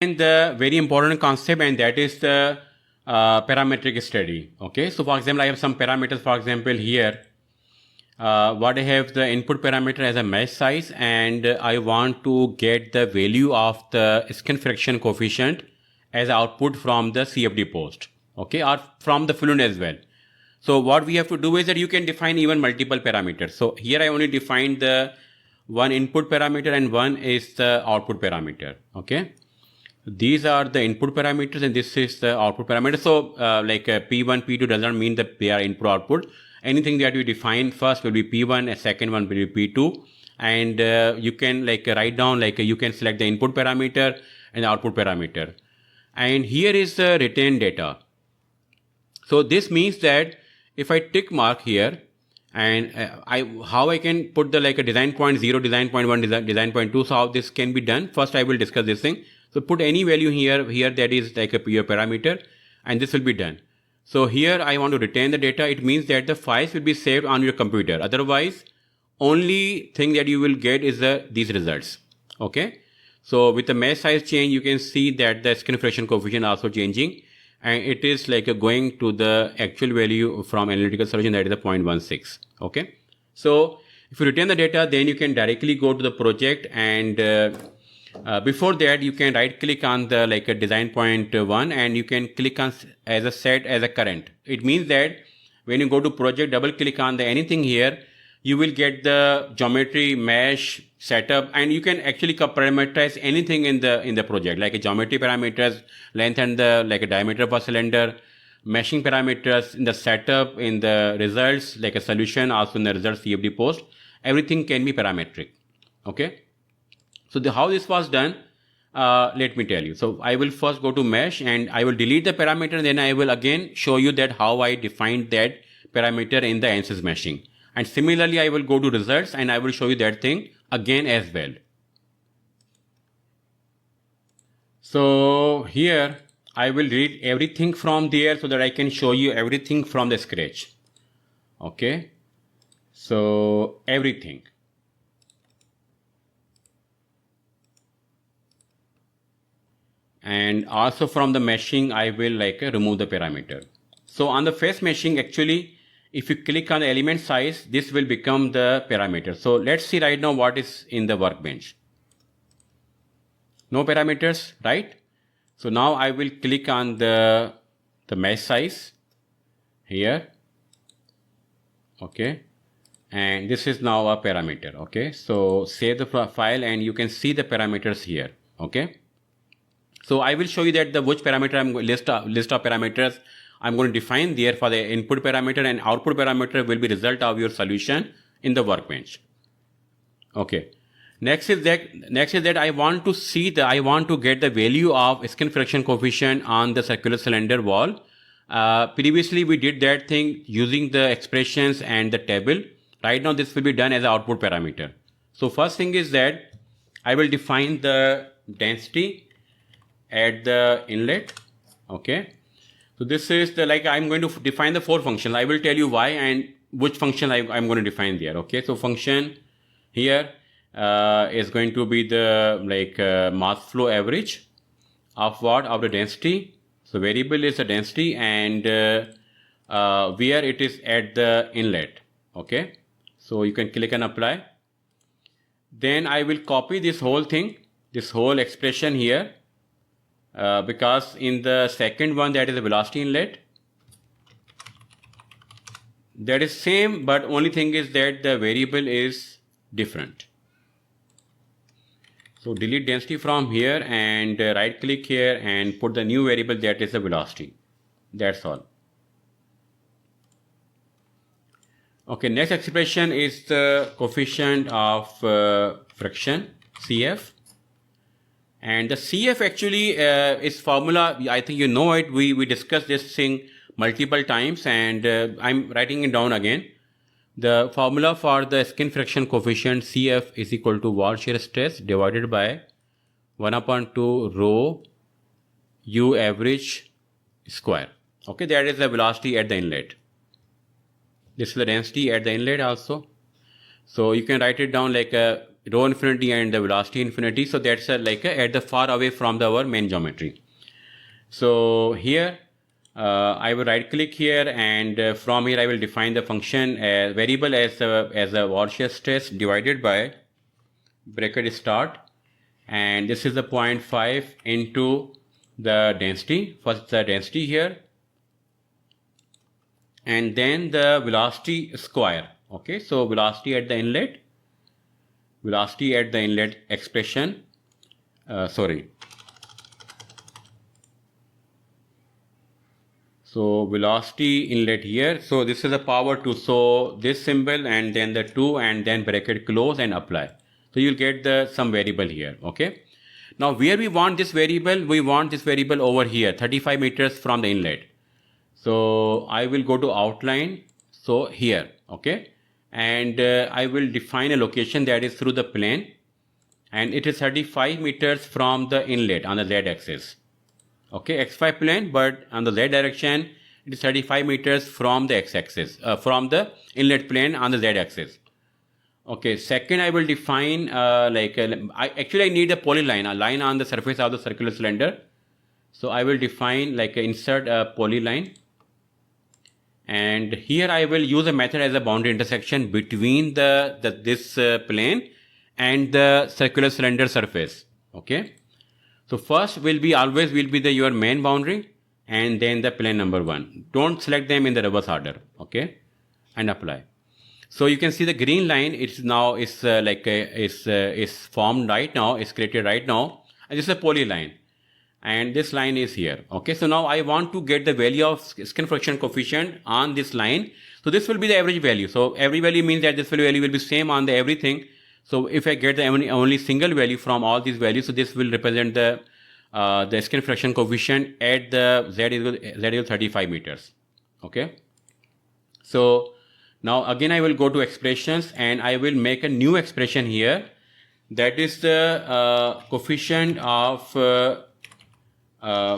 And the very important concept, and that is the parametric study. Okay, so for example, I have some parameters. For example, here, what I have the input parameter as a mesh size, and I want to get the value of the skin friction coefficient as output from the CFD post. Okay, or from the fluent as well. So what we have to do is that you can define even multiple parameters. So here I only defined the one input parameter and one is the output parameter. Okay. These are the input parameters and this is the output parameter. So like P1, P2 does not mean that they are input output. Anything that we define first will be P1, a second one will be P2. And you can like write down, like you can select the input parameter and the output parameter. And here is the return data. So this means that if I tick mark here, and how I can put the like a design point 0, design point 1, design point 2. So how this can be done? First I will discuss this thing. So put any value here that is like a your parameter, and this will be done. So here I want to retain the data. It means that the files will be saved on your computer. Otherwise, only thing that you will get is these results. Okay. So with the mesh size change, you can see that the skin friction coefficient also changing. And it is like going to the actual value from analytical solution, that is the 0.16. Okay. So if you retain the data, then you can directly go to the project, and before that you can right click on the like a design point 1 and you can click on as a set as a current. It means that when you go to project, double click on the anything here, you will get the geometry mesh setup, and you can actually parameterize anything in the project, like a geometry parameters, length and the like a diameter of a cylinder, meshing parameters in the setup, in the results, like a solution, also in the results CFD post. Everything can be parametric. Okay. So how this was done, let me tell you. So I will first go to mesh and I will delete the parameter, and then I will again show you that how I defined that parameter in the Ansys meshing. And similarly, I will go to results and I will show you that thing again as well. So here I will read everything from there so that I can show you everything from the scratch. Okay. So everything. And also from the meshing, I will like remove the parameter. So on the face meshing, actually, if you click on the element size, this will become the parameter. So let's see right now what is in the workbench. No parameters, right? So now I will click on the mesh size here. Okay. And this is now a parameter. Okay. So save the file and you can see the parameters here. Okay. So I will show you that which parameter I'm going list of parameters I'm going to define there for the input parameter, and output parameter will be result of your solution in the workbench. Okay. Next is that I want to get the value of skin friction coefficient on the circular cylinder wall. Previously we did that thing using the expressions and the table. Right now this will be done as an output parameter. So first thing is that I will define the density at the inlet. Okay. So this is the like I'm going to define the 4 functions. I will tell you why and which function I'm going to define there. Okay. So function here is going to be the like mass flow average of what? Of the density. So variable is the density, and where it is at the inlet. Okay. So you can click and apply. Then I will copy this whole thing, this whole expression here. Because in the second one, that is the velocity inlet, that is same, but only thing is that the variable is different. So delete density from here and right click here and put the new variable, that is the velocity. That's all. Okay, next expression is the coefficient of friction, CF. And the CF actually is formula, I think you know it, we discussed this thing multiple times, and I'm writing it down again. The formula for the skin friction coefficient CF is equal to wall shear stress divided by 1/2 rho U average square. Okay, that is the velocity at the inlet. This is the density at the inlet also. So you can write it down like rho infinity and the velocity infinity. So that's like at the far away from our main geometry. So here I will right click here, and from here I will define the function as variable as a wall shear stress divided by bracket start, and this is the 0.5 into the density. First the density here, and then the velocity square. Okay, so velocity at the inlet expression, so velocity inlet here, so this is the power 2, so this symbol and then the 2 and then bracket close and apply. So you'll get some variable here. Okay, now where we want this variable, we want this variable over here 35 meters from the inlet. So I will go to outline, so here. Okay, and I will define a location that is through the plane, and it is 35 meters from the inlet on the z axis. Okay, xy plane, but on the z direction it is 35 meters from the x axis, from the inlet plane on the z axis. Okay, second I will define I need a polyline, a line on the surface of the circular cylinder. So I will define insert a polyline, and here I will use a method as a boundary intersection between this plane and the circular cylinder surface. Okay, so first always will be your main boundary, and then the plane number 1. Don't select them in the reverse order. Okay, and apply. So you can see the green line. It's now is formed right now. It's created right now, and this is a polyline, and this line is here. Okay, so now I want to get the value of skin friction coefficient on this line. So this will be the average value. So every value means that this value will be same on the everything. So if I get the only single value from all these values, so this will represent the skin friction coefficient at the z equal 35 meters. Okay, so now again I will go to expressions, and I will make a new expression here, that is the coefficient of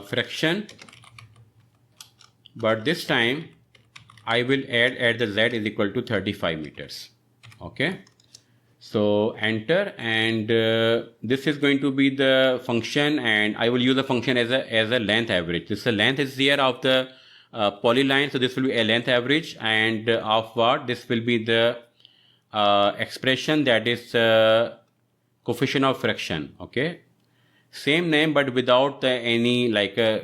friction, but this time I will add at the z is equal to 35 meters. Okay, so enter, and this is going to be the function, and I will use the function as a length average. This length is here of the polyline, so this will be a length average, and of what this will be the expression, that is coefficient of friction. Okay, same name but without any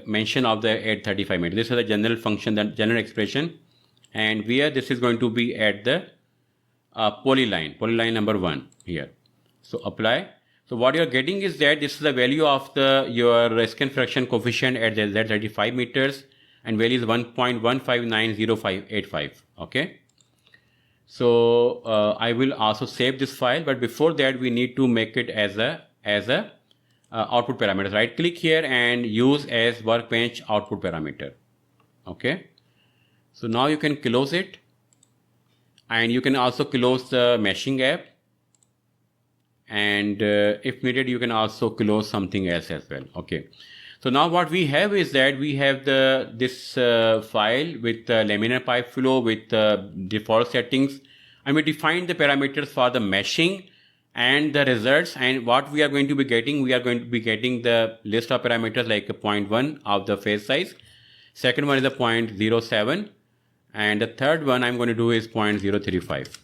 mention of the at 35 meters. This is the general function, the general expression, and where this is going to be at the polyline number 1 here. So apply. So what you are getting is that this is the value of your skin friction coefficient at the 35 meters, and value is 1.1590585. Okay, so I will also save this file, but before that we need to make it as a output parameter. Right click here and use as Workbench output parameter. Okay, so now you can close it, and you can also close the meshing app, and if needed you can also close something else as well. Okay, so now what we have is that we have this file with laminar pipe flow with default settings, and we define the parameters for the meshing and the results. And what we are going to be getting, the list of parameters like 0.1 of the phase size, second one is a 0.07, and the third one I'm going to do is 0.035.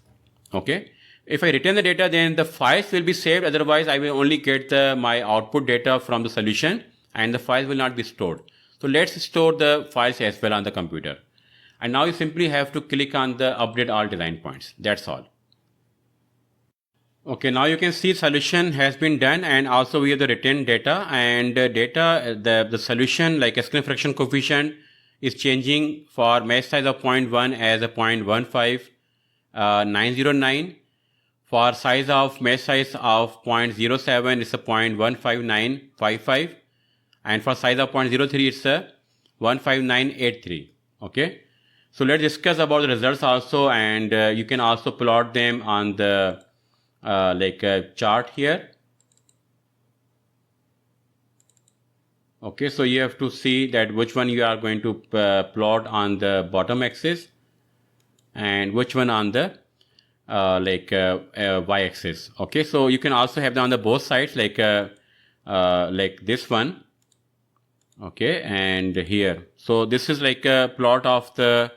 Okay, if I return the data, then the files will be saved, otherwise I will only get my output data from the solution, and the files will not be stored. So let's store the files as well on the computer. And now you simply have to click on the update all design points. That's all. Okay, now you can see solution has been done, and also we have the written data, and the solution like a skin friction coefficient is changing for mesh size of 0.1 as a 0.15909. For size of mesh size of 0.07 it's a 0.15955, and for size of 0.03 it's a 15983. Okay, so let's discuss about the results also, and you can also plot them on the chart here. Okay, so you have to see that which one you are going to plot on the bottom axis and which one on the y-axis. Okay, so you can also have them on the both sides, like this one. Okay, and here. So this is like a plot of the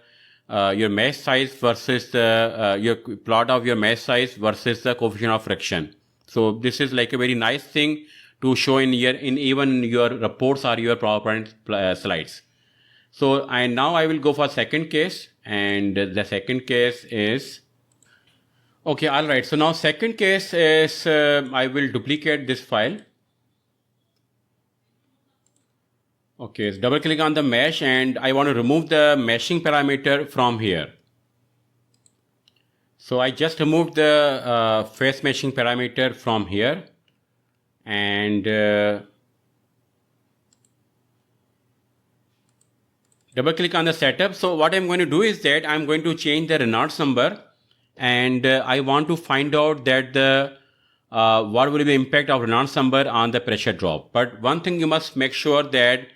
your mesh size versus the your plot of your mesh size versus the coefficient of friction. So this is like a very nice thing to show in even your reports or your PowerPoint slides. So and now I will go for second case, and the second case is okay. All right. So now second case is I will duplicate this file. Okay, so double click on the mesh, and I want to remove the meshing parameter from here. So I just removed the face meshing parameter from here, and double click on the setup. So what I'm going to do is that I'm going to change the Reynolds number, and I want to find out that the what will be the impact of Reynolds number on the pressure drop. But one thing you must make sure that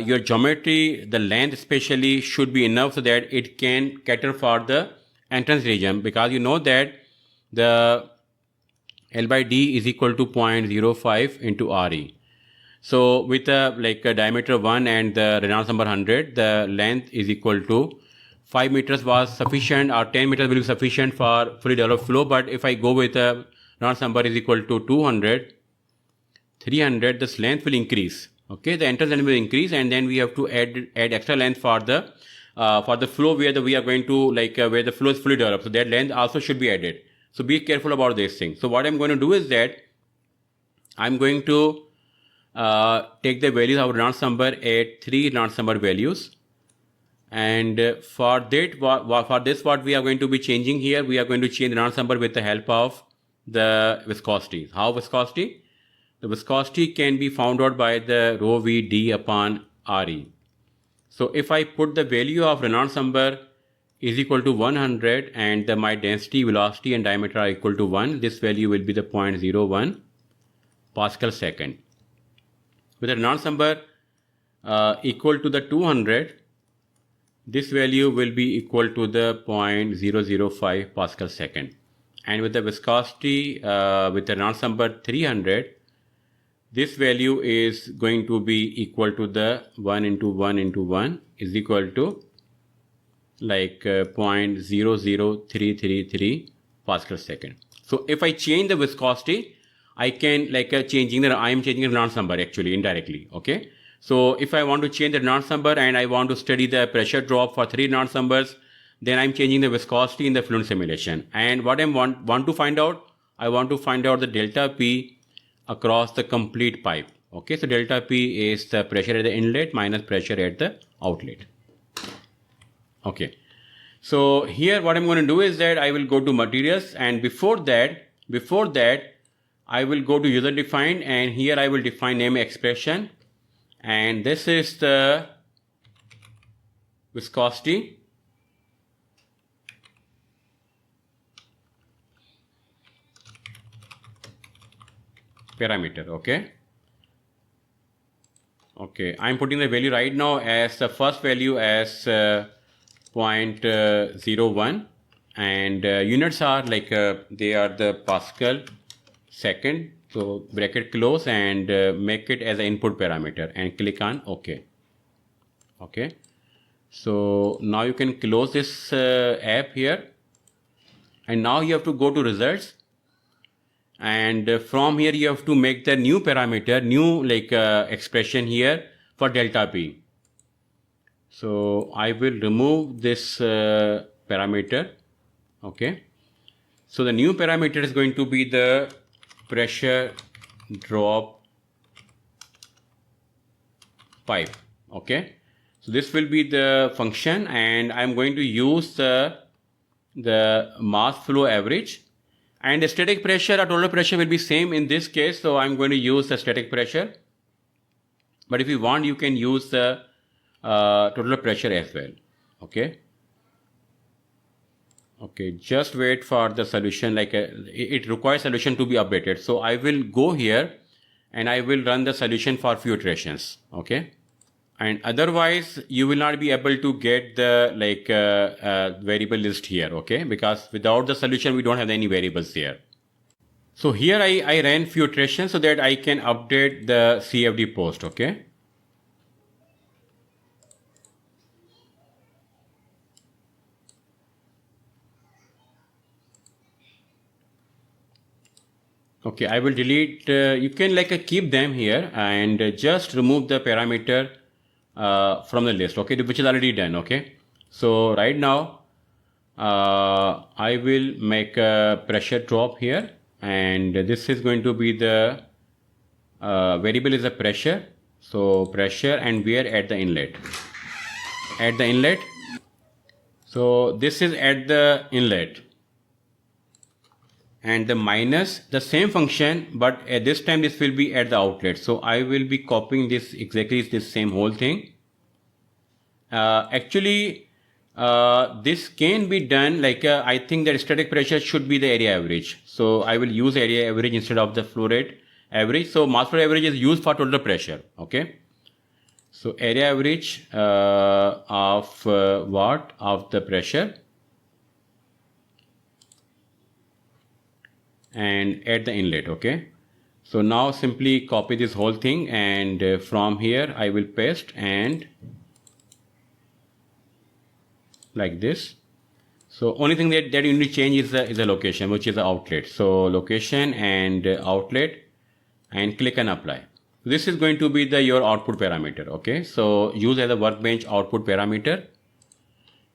your geometry, the length especially, should be enough so that it can cater for the entrance region, because you know that the L by D is equal to 0.05 into RE. So with a diameter 1 and the Reynolds number 100, the length is equal to 5 meters was sufficient, or 10 meters will be sufficient for fully developed flow. But if I go with a Reynolds number is equal to 200, 300, this length will increase. Okay, the entrance length will increase, and then we have to add extra length for the flow where we are going to where the flow is fully developed. So that length also should be added. So be careful about this thing. So what I'm going to do is that I'm going to take the values of Reynolds number at 3 Reynolds number values, and for this what we are going to be changing here, we are going to change the Reynolds number with the help of the viscosity. How viscosity? The viscosity can be found out by the rho v d upon Re. So if I put the value of Reynolds number is equal to 100 and my density, velocity and diameter are equal to 1, this value will be the 0.01 Pascal second. With the Reynolds number equal to the 200, this value will be equal to the 0.005 Pascal second. And with the viscosity with the Reynolds number 300, this value is going to be equal to the 1 into 1 into 1 is equal to 0.00333 Pascal second. So if I change the viscosity, I can I am changing the Reynolds number actually indirectly. Okay. So if I want to change the Reynolds number and I want to study the pressure drop for 3 Reynolds numbers, then I'm changing the viscosity in the fluent simulation. And what I want to find out, I want to find out the delta P across the complete pipe. Okay, so delta P is the pressure at the inlet minus pressure at the outlet. Okay, so here what I'm going to do is that I will go to materials, and before that I will go to user defined, and here I will define name expression, and this is the viscosity. Parameter. Okay, I'm putting the value right now as the first value as 0.01, and units are they are the Pascal second. So bracket close and make it as an input parameter and click on OK. Okay, so now you can close this app here, and now you have to go to results. And from here you have to make the new parameter, new expression here for delta P. So I will remove this parameter. Okay, so the new parameter is going to be the pressure drop pipe. Okay, so this will be the function, and I'm going to use the mass flow average. And the static pressure or total pressure will be same in this case, so I'm going to use the static pressure. But if you want, you can use the total pressure as well. Okay. Okay, just wait for the solution. It requires solution to be updated. So I will go here and I will run the solution for few iterations. Okay. and otherwise you will not be able to get the variable list here, okay, because without the solution we don't have any variables here. So here I ran few iterations so that I can update the CFD post, okay. Okay, I will delete, you can keep them here and just remove the parameter from the list, okay, which is already done, okay. So right now I will make a pressure drop here, and this is going to be the variable is the pressure. So pressure, and we are at the inlet. At the inlet. So this is at the inlet. And the minus, the same function, but at this time this will be at the outlet. So I will be copying this exactly this same whole thing. Actually, this can be done I think that static pressure should be the area average. So I will use area average instead of the flow rate average. So mass flow average is used for total pressure, okay. So area average of what? Of the pressure, and at the inlet, okay. So now simply copy this whole thing, and from here I will paste, and like this. So only thing that you need to change is the location, which is the outlet. So location and outlet, and click and apply. This is going to be your output parameter, okay. So use as a Workbench output parameter,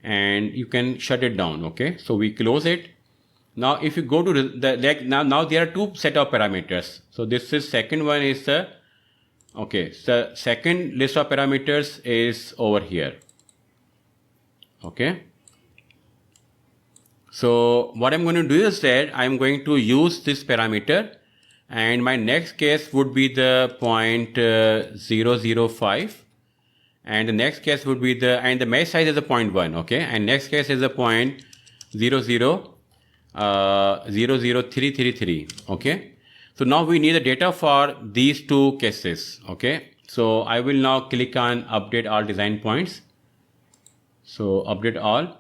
and you can shut it down, okay. So we close it. Now if you go to now there are two set of parameters. So this is second one is the, okay, so second list of parameters is over here, okay. So what I'm going to do is that I'm going to use this parameter, and my next case would be the point 005, and the next case would be and the mesh size is the 0.1, okay, and next case is the point 00333, okay. So now we need the data for these two cases, okay. So I will now click on update all design points. So update all.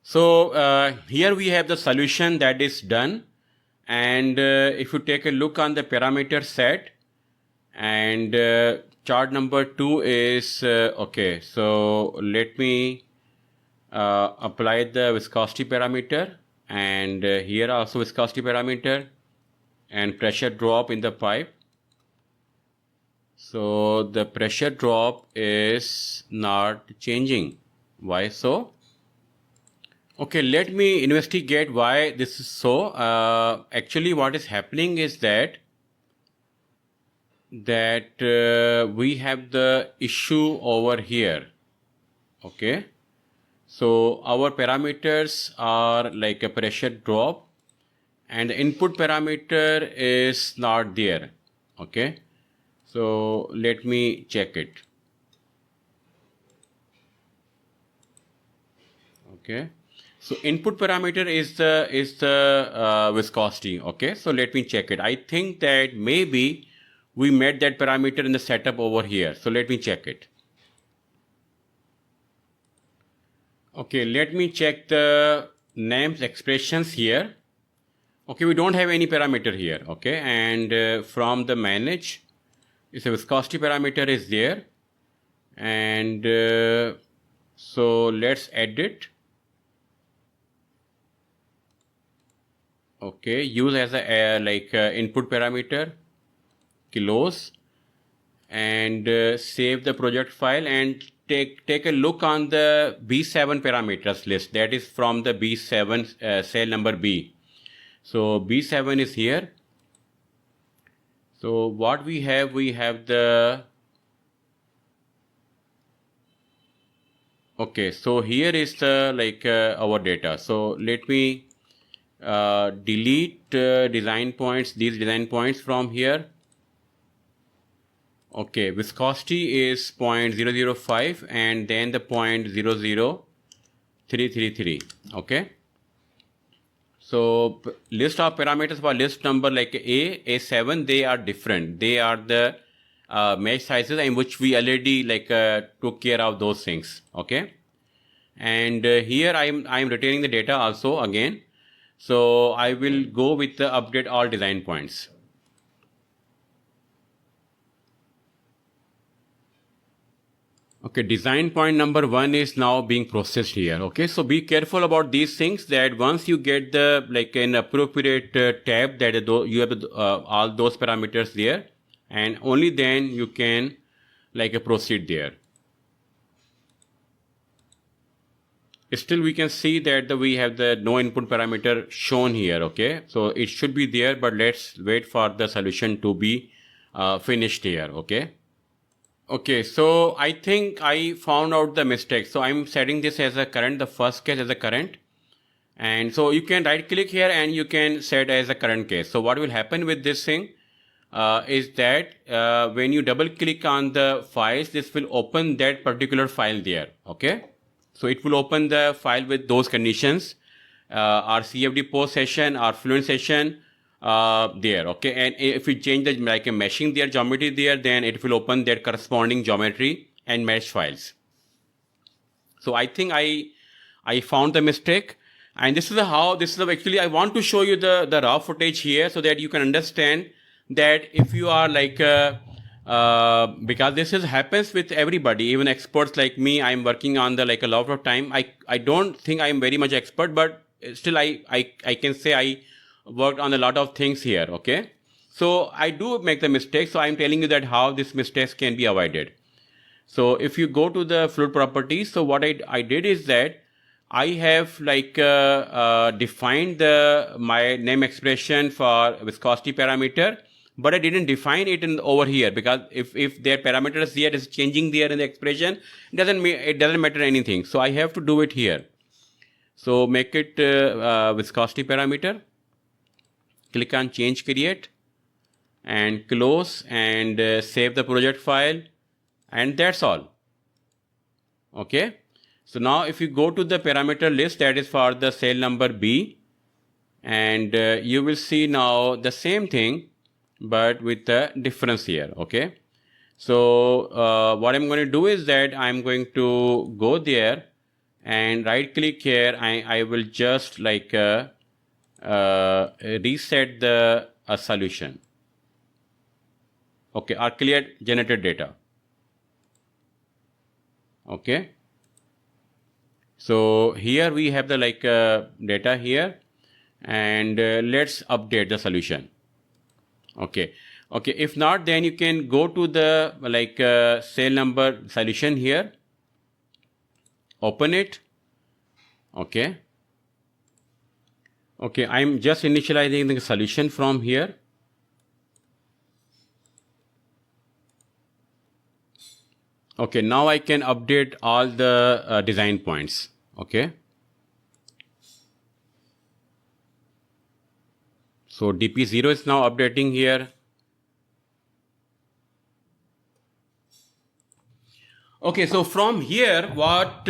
So here we have the solution that is done, and if you take a look on the parameter set, and chart number 2 is okay. So let me apply the viscosity parameter, and here also viscosity parameter, and pressure drop in the pipe. So the pressure drop is not changing. Why so? Okay, let me investigate why this is so. Actually, what is happening is that we have the issue over here, okay. So our parameters are like a pressure drop, and the input parameter is not there, okay. So let me check it, okay. So input parameter is the viscosity, okay. So let me check it. I think that maybe we made that parameter in the setup over here. So let me check it. Okay, let me check the names expressions here. Okay, we don't have any parameter here, okay. And from the manage, it's a viscosity parameter is there, and so let's edit. Okay, use as a input parameter, close, and save the project file, and take a look on the B7 parameters list. That is from the B7 cell number B. So B7 is here. So what we have the, okay, so here is the our data. So let me delete design points, these design points from here. Okay, viscosity is 0.005, and then the 0.00333, okay. So list of parameters for list number like A7, they are different. They are the mesh sizes in which we already took care of those things. Okay. And here I'm retaining the data also again. So I will go with the update all design points. Okay, design point number 1 is now being processed here. Okay, so be careful about these things, that once you get the an appropriate tab that you have all those parameters there, and only then you can proceed there. Still we can see that we have the no input parameter shown here. Okay, so it should be there, but let's wait for the solution to be finished here. Okay, so I think I found out the mistake. So I'm setting this as a current, the first case as a current. And so you can right click here and you can set as a current case. So what will happen with this thing is that when you double click on the files, this will open that particular file there. Okay, so it will open the file with those conditions, our CFD post session, our fluent session, there. Okay, and if we change the a meshing there, geometry there, then it will open that corresponding geometry and mesh files. So I think I found the mistake, and this is actually I want to show you the raw footage here so that you can understand that if you are because this happens with everybody, even experts like me. I'm working on a lot of time. I don't think I'm very much expert, but still I can say I worked on a lot of things here. Okay, so I do make the mistake, so I'm telling you that how these mistakes can be avoided. So if you go to the fluid properties, so what I did is that I have defined my name expression for viscosity parameter, but I didn't define it over here, because if their parameters here is changing there in the expression, it doesn't matter anything. So I have to do it here. So make it viscosity parameter. Click on change create and close and save the project file, and that's all. Okay, so now if you go to the parameter list that is for the cell number B, and you will see now the same thing but with the difference here. Okay, so what I'm going to do is that I'm going to go there and right click here. I will just reset the solution. Okay, or clear generated data. Okay, so here we have the data here, and let's update the solution. Okay, if not, then you can go to the cell number solution here, open it. Okay, I'm just initializing the solution from here. Okay, now I can update all the design points. Okay, so DP0 is now updating here. Okay, so from here, what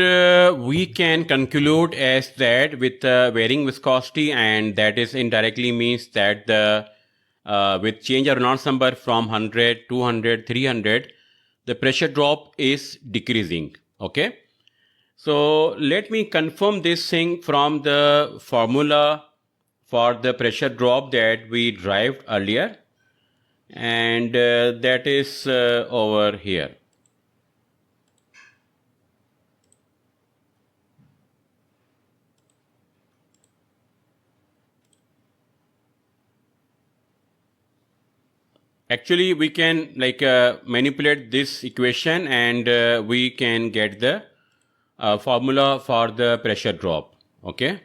we can conclude is that with varying viscosity, and that is indirectly means that the with change of Reynolds number from 100, 200, 300, the pressure drop is decreasing. Okay, so let me confirm this thing from the formula for the pressure drop that we derived earlier, and that is over here. Actually, we can manipulate this equation, and we can get the formula for the pressure drop. Okay,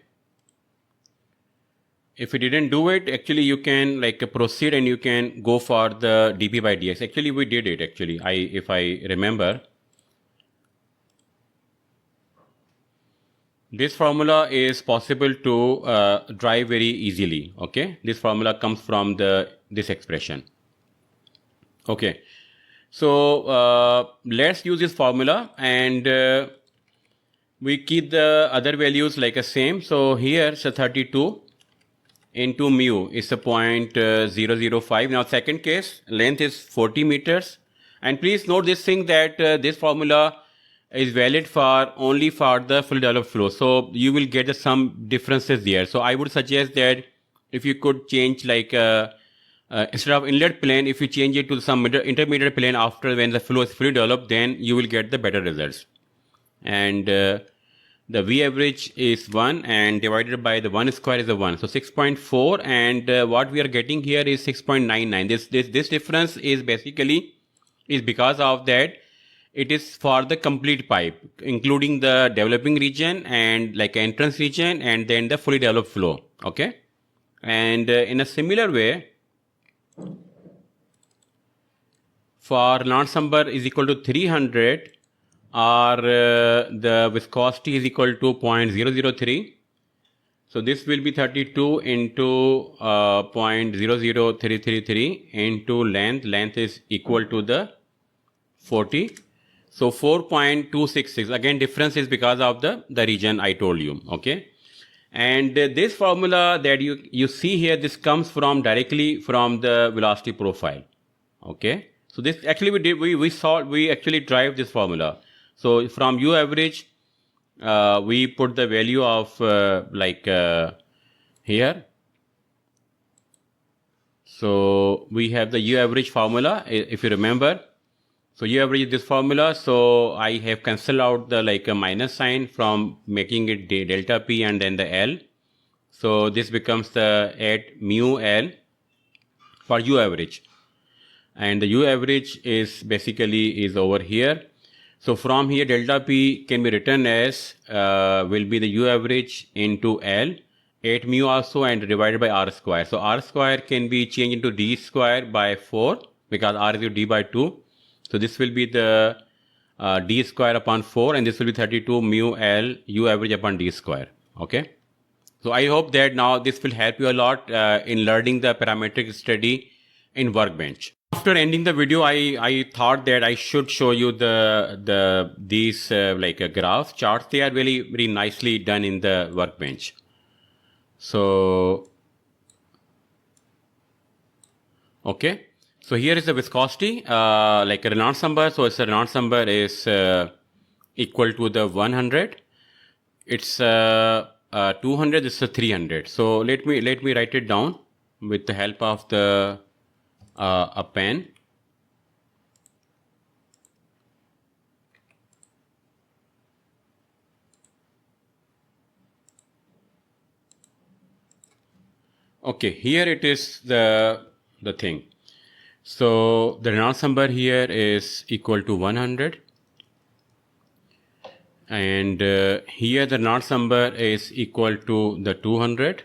if you didn't do it, actually you can proceed and you can go for the dp by dx. Actually we did it. Actually, if I remember, this formula is possible to drive very easily. Okay, this formula comes from this expression. Okay, so let's use this formula, and we keep the other values same. So here, so 32, into mu is a 0.005. Now second case, length is 40 meters. And please note this thing that this formula is valid for only for the fully developed flow. So you will get some differences there. So I would suggest that if you could change like instead of inlet plane, if you change it to some intermediate plane after when the flow is fully developed, then you will get the better results. And the V average is 1 and divided by the 1 square is a 1. So 6.4 and what we are getting here is 6.99. This difference is basically is because of that it is for the complete pipe, including the developing region and like entrance region and then the fully developed flow. Okay. And in a similar way, for Reynolds number is equal to 300 or the viscosity is equal to 0.003. So this will be 32 into 0.00333 into length. Length is equal to the 40. So 4.266. Again, difference is because of the region I told you. Okay. And this formula that you see here, this comes from directly from the velocity profile. Okay. So this actually we actually drive this formula. So from U average, we put the value of here. So we have the U average formula, if you remember. So U average is this formula. So I have cancelled out the a minus sign from making it delta P and then the L. So this becomes the at mu L for U average. And the U average is basically is over here. So from here delta P can be written as will be the U average into L 8 mu also and divided by R square. So R square can be changed into D square by 4 because R is equal to D by 2. So this will be the D square upon 4 and this will be 32 mu L U average upon D square. Okay. So I hope that now this will help you a lot in learning the parametric study in Workbench. After ending the video, I thought that I should show you these graph charts. They are very nicely done in the Workbench. So, okay. So here is the viscosity, like a Reynolds number. So it's a Reynolds number is equal to the 100. It's 200. This is 300. So let me write it down with the help of the a pen. Okay, here it is the thing. So the Reynolds number here is equal to 100 and here the Reynolds number is equal to the 200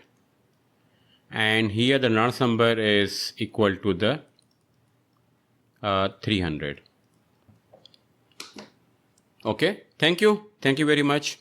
and here the Reynolds number is equal to the 300. Okay, thank you very much.